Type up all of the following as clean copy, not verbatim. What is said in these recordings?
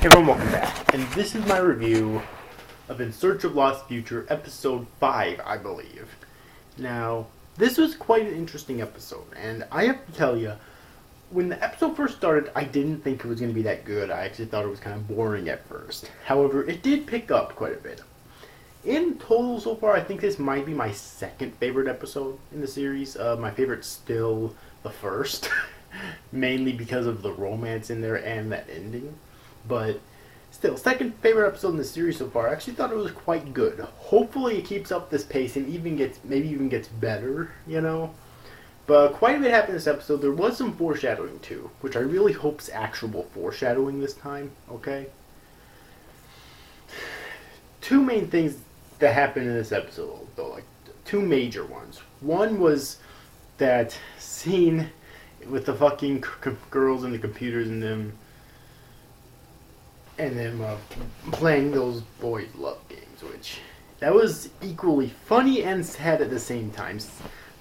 Hey everyone, welcome back. And this is my review of In Search of Lost Future, episode 5, I believe. Now, this was quite an interesting episode, and I have to tell you, when the episode first started, I didn't think it was going to be that good. I actually thought it was kind of boring at first. However, it did pick up quite a bit. In total so far, I think this might be my second favorite episode in the series. My favorite's still the first, mainly because of the romance in there and that ending. But still, second favorite episode in the series so far. I actually thought it was quite good. Hopefully it keeps up this pace and maybe even gets better, you know. But quite a bit happened in this episode. There was some foreshadowing too, which I really hope's actual foreshadowing this time, okay? Two main things that happened in this episode, though, like two major ones. One was that scene with the fucking girls and the computers and them playing those boys' love games, which that was equally funny and sad at the same time.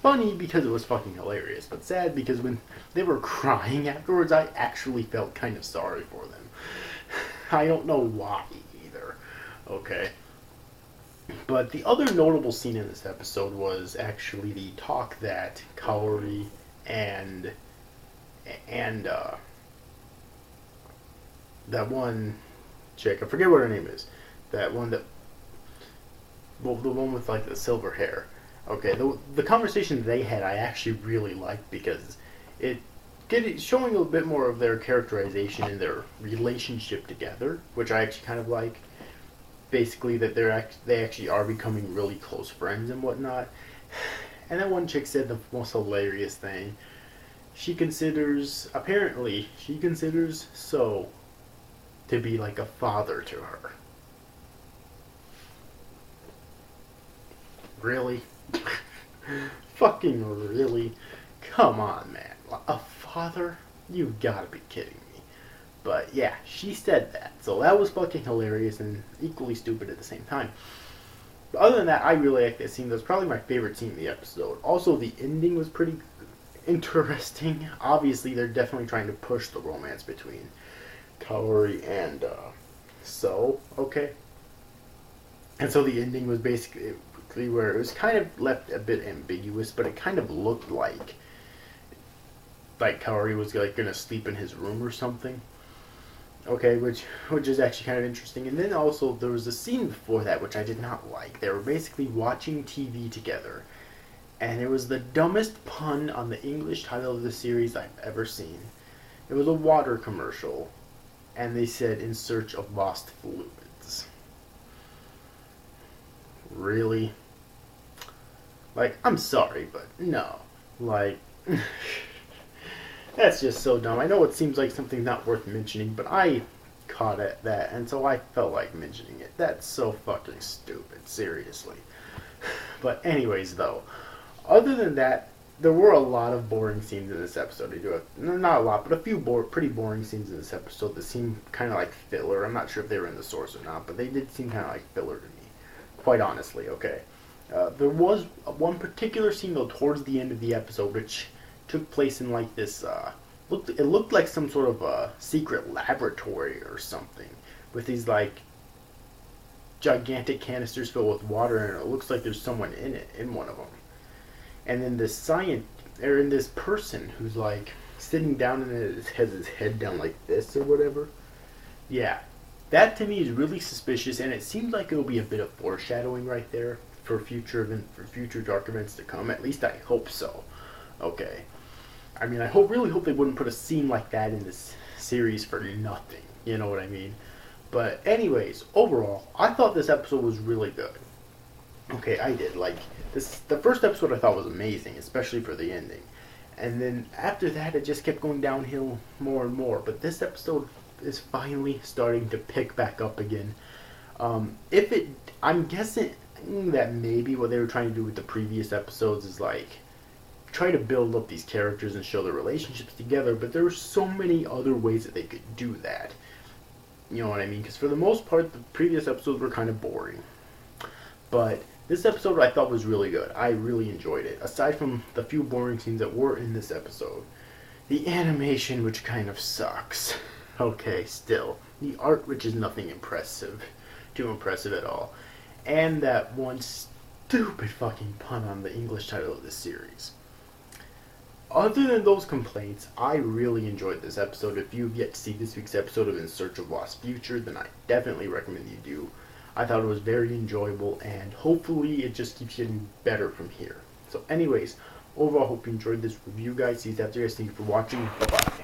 Funny because it was fucking hilarious, but sad because when they were crying afterwards, I actually felt kind of sorry for them. I don't know why either. Okay. But the other notable scene in this episode was actually the talk that Kaori and that one chick, I forget what her name is. The one with like the silver hair. Okay, the conversation they had I actually really liked because it showing a bit more of their characterization and their relationship together, which I actually kind of like. Basically, that they actually are becoming really close friends and whatnot. And that one chick said the most hilarious thing. She considers So to be like a father to her. Really? Fucking really? Come on, man. A father? You've got to be kidding me. But yeah, she said that. So that was fucking hilarious and equally stupid at the same time. But other than that, I really like this scene. That's probably my favorite scene in the episode. Also, the ending was pretty interesting. Obviously, they're definitely trying to push the romance between Kaori and So, okay. And so the ending was basically where it was kind of left a bit ambiguous, but it kind of looked like Kaori was like gonna sleep in his room or something. Okay, which is actually kind of interesting. And then also there was a scene before that which I did not like. They were basically watching TV together, and it was the dumbest pun on the English title of the series I've ever seen. It was a water commercial, and they said, "In search of lost fluids." Really? Like, I'm sorry, but no. Like, that's just so dumb. I know it seems like something not worth mentioning, but I caught at that, and so I felt like mentioning it. That's so fucking stupid, seriously. But anyways, though, other than that, there were a lot of boring scenes in this episode. Not a lot, but a few pretty boring scenes in this episode that seemed kind of like filler. I'm not sure if they were in the source or not, but they did seem kind of like filler to me, quite honestly, okay? There was one particular scene, though, towards the end of the episode, which took place in like this, it looked like some sort of a secret laboratory or something, with these like gigantic canisters filled with water, and it looks like there's someone in one of them. And then this person who's like sitting down and has his head down like this or whatever. Yeah, that to me is really suspicious, and it seems like it'll be a bit of foreshadowing right there for future dark events to come. At least I hope so. Okay. I mean, I really hope they wouldn't put a scene like that in this series for nothing. You know what I mean? But anyways, overall, I thought this episode was really good. Okay, I did. Like, the first episode I thought was amazing, especially for the ending. And then after that, it just kept going downhill more and more. But this episode is finally starting to pick back up again. I'm guessing that maybe what they were trying to do with the previous episodes is like try to build up these characters and show their relationships together, but there were so many other ways that they could do that. You know what I mean? Because for the most part, the previous episodes were kind of boring. But this episode I thought was really good. I really enjoyed it. Aside from the few boring scenes that were in this episode, the animation, which kind of sucks. Okay, still. the art, which is nothing too impressive at all, and that one stupid fucking pun on the English title of this series. Other than those complaints, I really enjoyed this episode. If you've yet to see this week's episode of In Search of Lost Future, then I definitely recommend you do. I thought it was very enjoyable, and hopefully it just keeps getting better from here. So anyways, overall, hope you enjoyed this review, guys. See you after, guys. Thank you for watching. Bye-bye.